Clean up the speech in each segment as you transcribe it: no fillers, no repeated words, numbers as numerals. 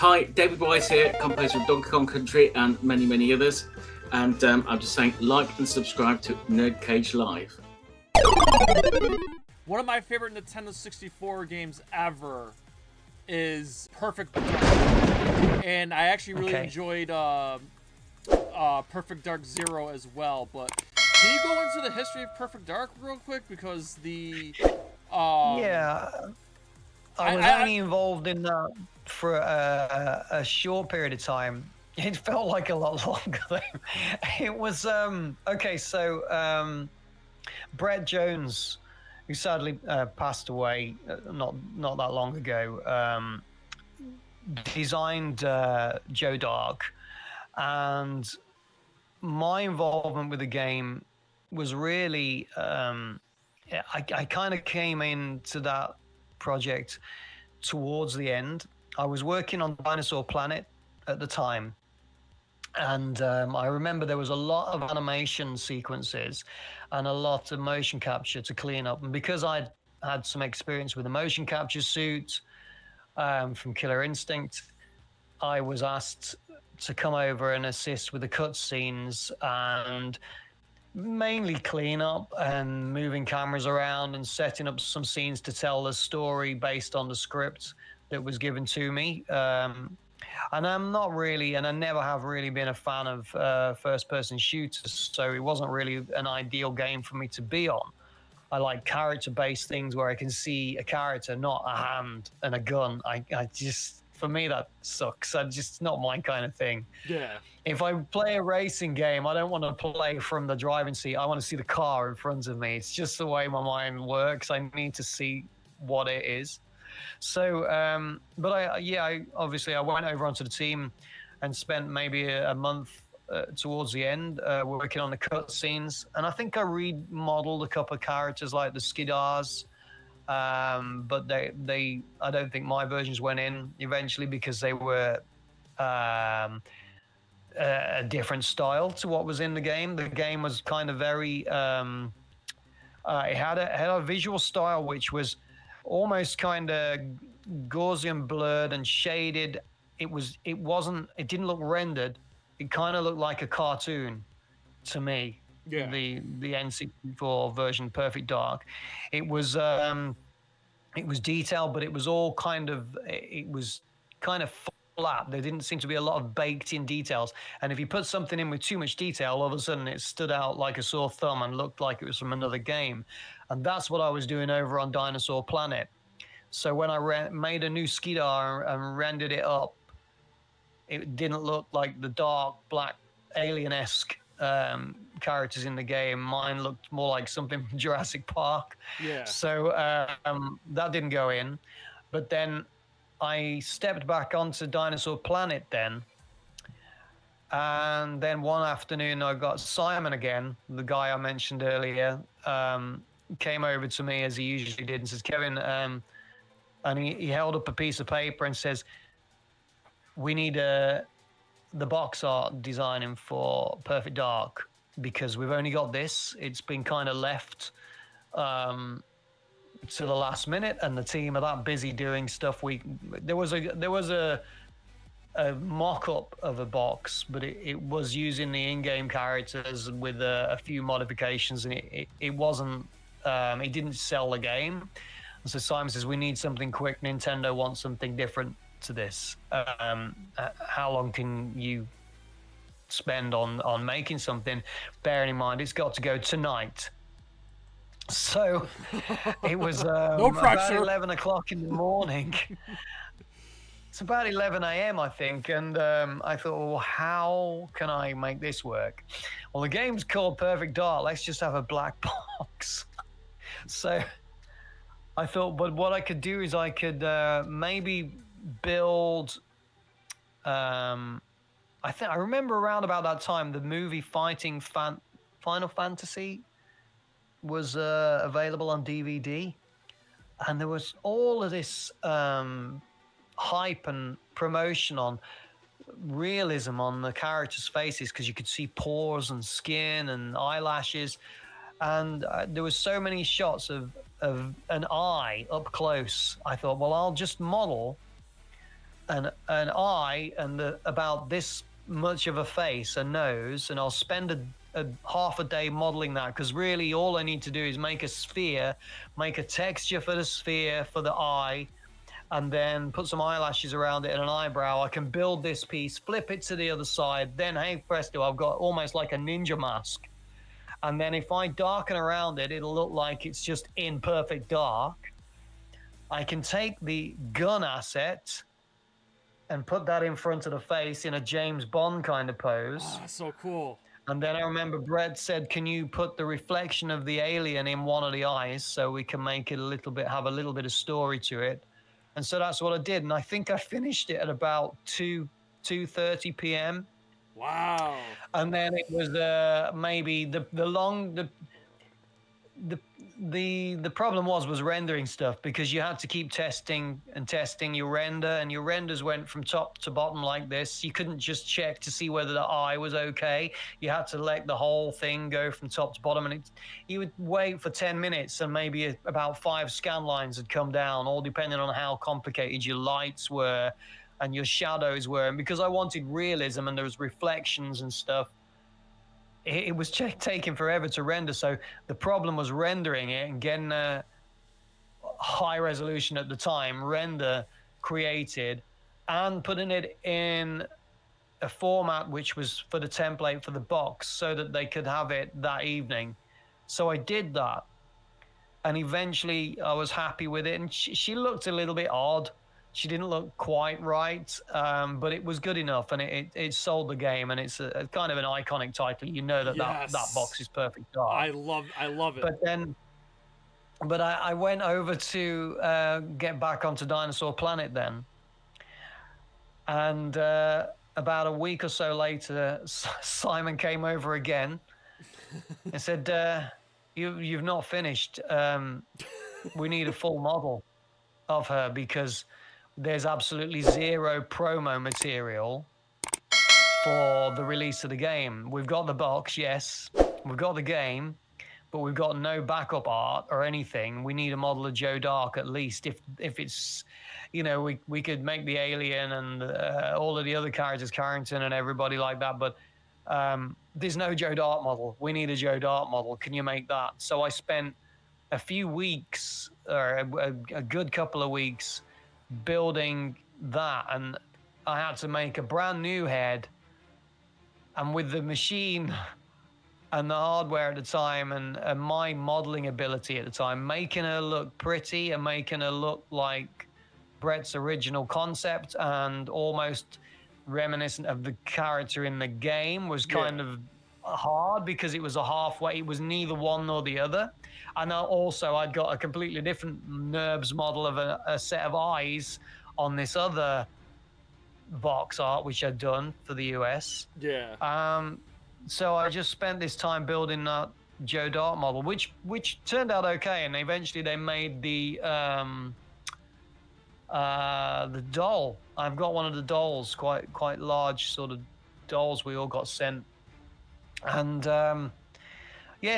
Hi, David Wise here, composer of Donkey Kong Country and many, many others. And I'm just saying, like and subscribe to NerdCage Live. One of my favorite Nintendo 64 games ever is Perfect Dark. And I actually really enjoyed Perfect Dark Zero as well. But can you go into the history of Perfect Dark real quick? Because I was only involved in that for a short period of time. It felt like a lot longer though. It was Brett Jones, who sadly passed away not that long ago, designed Joe Dark, and my involvement with the game was really I kind of came into that project towards the end. I was working on Dinosaur Planet at the time, and I remember there was a lot of animation sequences and a lot of motion capture to clean up. And because I'd had some experience with the motion capture suit from Killer Instinct, I was asked to come over and assist with the cutscenes and mainly clean up and moving cameras around and setting up some scenes to tell the story based on the script that was given to me. And I'm not really, and I never have really been a fan of first-person shooters, so it wasn't really an ideal game for me to be on. I like character-based things where I can see a character, not a hand and a gun. I just, for me, that sucks. It's just not my kind of thing. Yeah. If I play a racing game, I don't want to play from the driving seat. I want to see the car in front of me. It's just the way my mind works. I need to see what it is. So, but I obviously I went over onto the team and spent maybe a month towards the end working on the cutscenes. And I think I remodeled a couple of characters like the Skidars, but they I don't think my versions went in eventually because they were a different style to what was in the game. The game was kind of very it had a visual style which was almost kind of Gaussian blurred and shaded. It didn't look rendered. It kind of looked like a cartoon to me. Yeah. The N64 version, Perfect Dark. It was detailed, but it was kind of flat. There didn't seem to be a lot of baked in details. And if you put something in with too much detail, all of a sudden it stood out like a sore thumb and looked like it was from another game. And that's what I was doing over on Dinosaur Planet. So when I made a new Skidar and rendered it up, it didn't look like the dark, black, alien-esque characters in the game. Mine looked more like something from Jurassic Park. Yeah. So that didn't go in. But then I stepped back onto Dinosaur Planet then. And then one afternoon I got Simon again, the guy I mentioned earlier, came over to me as he usually did and says, Kevin, and he held up a piece of paper and says, we need the box art designing for Perfect Dark because we've only got this. It's been kind of left to the last minute, and the team are that busy doing stuff. There was a mock-up of a box, but it was using the in-game characters with a few modifications, and it wasn't. It didn't sell the game. And so Simon says, we need something quick. Nintendo wants something different to this. How long can you spend on making something? Bearing in mind, it's got to go tonight. So it was no pressure. About 11 o'clock in the morning. It's about 11 a.m., I think. And I thought, well, how can I make this work? Well, the game's called Perfect Dark. Let's just have a black box. So I thought, but what I could do is I could maybe build. I remember around about that time the movie Final Fantasy was available on DVD, and there was all of this hype and promotion on realism on the characters' faces because you could see pores and skin and eyelashes. And there was so many shots of an eye up close. I thought, well, I'll just model an eye and about this much of a face, a nose, and I'll spend a half a day modeling that, because really all I need to do is make a sphere, make a texture for the sphere for the eye, and then put some eyelashes around it and an eyebrow. I can build this piece, flip it to the other side, then hey presto, I've got almost like a ninja mask. And then if I darken around it, it'll look like it's just in perfect dark. I can take the gun asset and put that in front of the face in a James Bond kind of pose. Oh, that's so cool. And then I remember Brett said, can you put the reflection of the alien in one of the eyes so we can make it have a little bit of story to it? And so that's what I did. And I think I finished it at about 2:30 p.m. Wow. And then it was maybe the problem was rendering stuff, because you had to keep testing your render, and your renders went from top to bottom like this. You couldn't just check to see whether the eye was okay. You had to let the whole thing go from top to bottom, and you would wait for 10 minutes and maybe about 5 scan lines had come down, all depending on how complicated your lights were and your shadows were. And because I wanted realism and there was reflections and stuff, it was taking forever to render. So the problem was rendering it and getting a high resolution at the time render created and putting it in a format which was for the template for the box so that they could have it that evening. So I did that, and eventually I was happy with it. And she looked a little bit odd. She didn't look quite right, but it was good enough, and it sold the game, and it's a kind of an iconic title. You know that Yes. that box is perfect dark. I love it. But I went over to get back onto Dinosaur Planet then, and about a week or so later, Simon came over again and said, "You've not finished. We need a full model of her, because there's absolutely zero promo material for the release of the game. We've got the box, yes, we've got the game, but we've got no backup art or anything. We need a model of Joe Dark at least. If it's, we could make the alien and all of the other characters, Carrington and everybody like that, but there's no Joe Dark model. We need a Joe Dark model. Can you make that?" So I spent a few weeks, or a good couple of weeks, building that, and I had to make a brand new head, and with the machine and the hardware at the time and my modeling ability at the time, making her look pretty and making her look like Brett's original concept and almost reminiscent of the character in the game was kind of hard, because it was a halfway. It was neither one nor the other. And also I'd got a completely different NURBS model of a set of eyes on this other box art which I'd done for the US. So I just spent this time building that Joe Dark model, which turned out okay, and eventually they made the doll. I've got one of the dolls, quite large sort of dolls we all got sent. And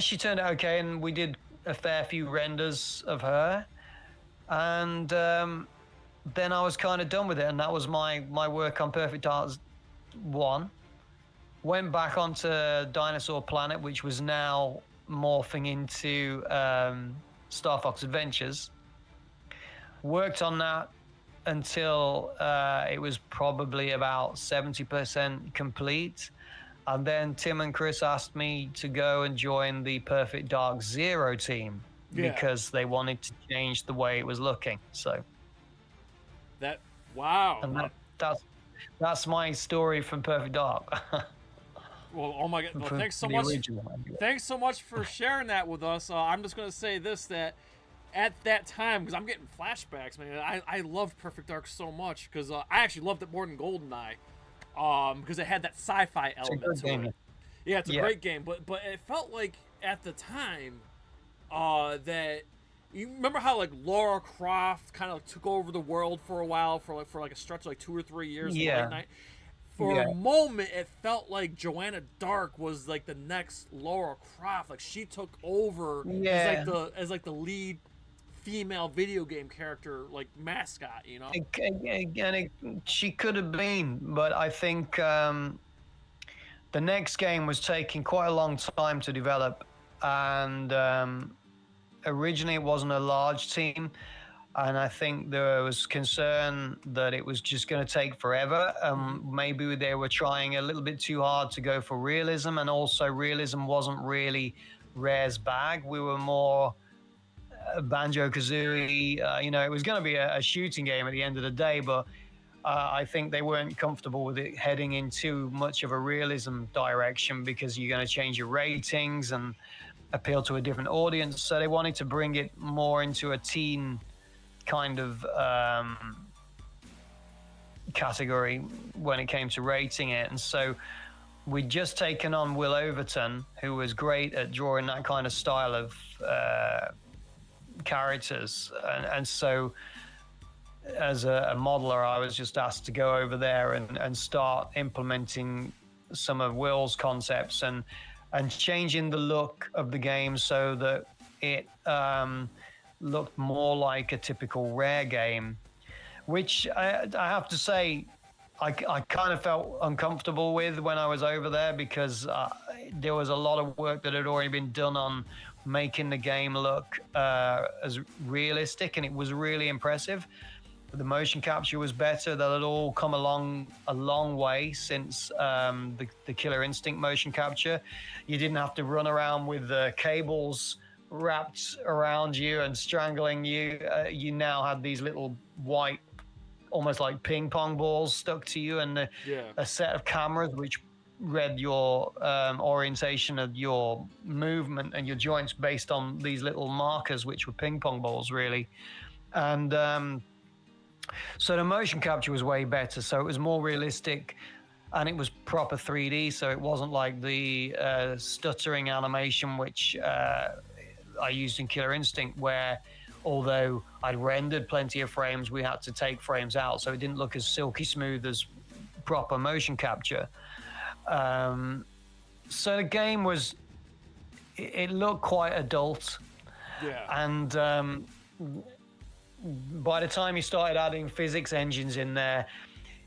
she turned out okay, and we did a fair few renders of her, and then I was kind of done with it, and that was my work on Perfect Dark 1. Went back onto Dinosaur Planet, which was now morphing into Star Fox Adventures. Worked on that until it was probably about 70% complete. And then Tim and Chris asked me to go and join the Perfect Dark Zero team because they wanted to change the way it was looking. So and that's my story from Perfect Dark. Well, oh my God! Well, thanks so much. Thanks so much for sharing that with us. I'm just gonna say this: that at that time, because I'm getting flashbacks, man. I loved Perfect Dark so much, because I actually loved it more than Goldeneye. Because it had that sci-fi element to it. Yeah, it's a great game, but it felt like at the time that you remember how like Lara Croft kind of took over the world for a while for a stretch of like 2 or 3 years. Late night. For a moment, it felt like Joanna Dark was like the next Lara Croft. Like she took over as like the lead female video game character like mascot, you know. She could have been, but I think the next game was taking quite a long time to develop, and originally it wasn't a large team, and I think there was concern that it was just going to take forever. Maybe they were trying a little bit too hard to go for realism, and also realism wasn't really Rare's bag. We were more Banjo-Kazooie. It was going to be a shooting game at the end of the day, but I think they weren't comfortable with it heading in too much of a realism direction, because you're going to change your ratings and appeal to a different audience. So they wanted to bring it more into a teen kind of category when it came to rating it. And so we'd just taken on Will Overton, who was great at drawing that kind of style of characters. And so as a modeler, I was just asked to go over there and start implementing some of Will's concepts and changing the look of the game so that it looked more like a typical Rare game, which I have to say I kind of felt uncomfortable with when I was over there, because there was a lot of work that had already been done on making the game look as realistic, and it was really impressive. The motion capture was better. That had all come along a long way since the Killer Instinct motion capture. You didn't have to run around with cables wrapped around you and strangling you. You now had these little white, almost like ping pong balls stuck to you, and a set of cameras which read your orientation of your movement and your joints based on these little markers, which were ping pong balls, really. And so the motion capture was way better. So it was more realistic, and it was proper 3D. So it wasn't like the stuttering animation, which I used in Killer Instinct, where although I'd rendered plenty of frames, we had to take frames out. So it didn't look as silky smooth as proper motion capture. So the game it looked quite adult. Yeah. And by the time you started adding physics engines in there,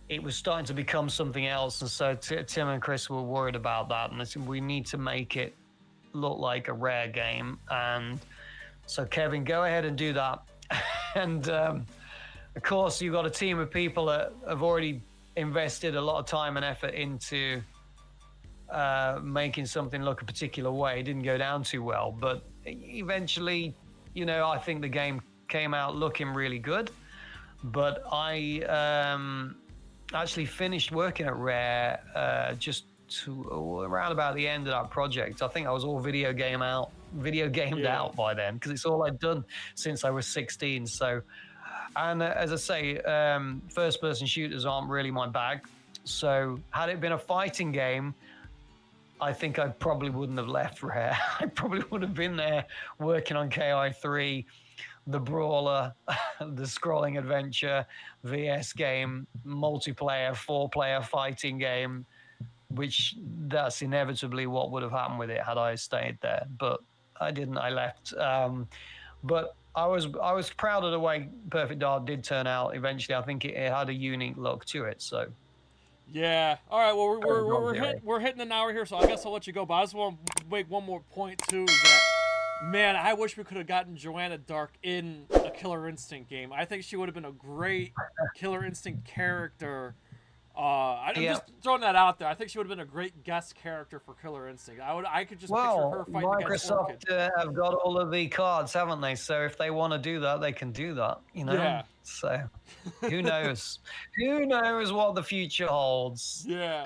it was starting to become something else. And so Tim and Chris were worried about that, and they said, we need to make it look like a Rare game. And so Kevin, go ahead and do that. And of course, you've got a team of people that have already invested a lot of time and effort into making something look a particular way. It didn't go down too well, but eventually, I think the game came out looking really good. But I actually finished working at Rare around about the end of that project. I think I was all video gamed out by then, because it's all I'd done since I was 16. So, and as I say, first-person shooters aren't really my bag. So had it been a fighting game, I think I probably wouldn't have left Rare. I probably would have been there working on KI3, the brawler, the scrolling adventure, VS game, multiplayer, 4-player fighting game, which that's inevitably what would have happened with it had I stayed there. But I didn't. I left. But I was proud of the way Perfect Dark did turn out. Eventually, I think it had a unique look to it. So. Yeah. All right. Well, we're hitting an hour here, so I guess I'll let you go. But I just want to make one more point too. Is that, man, I wish we could have gotten Joanna Dark in a Killer Instinct game. I think she would have been a great Killer Instinct character. I'm just throwing that out there. I think she would have been a great guest character for Killer Instinct. I could just picture her fighting against Orchid. Microsoft have got all of the cards, haven't they? So if they want to do that, they can do that. Yeah. So who knows? Who knows what the future holds? Yeah.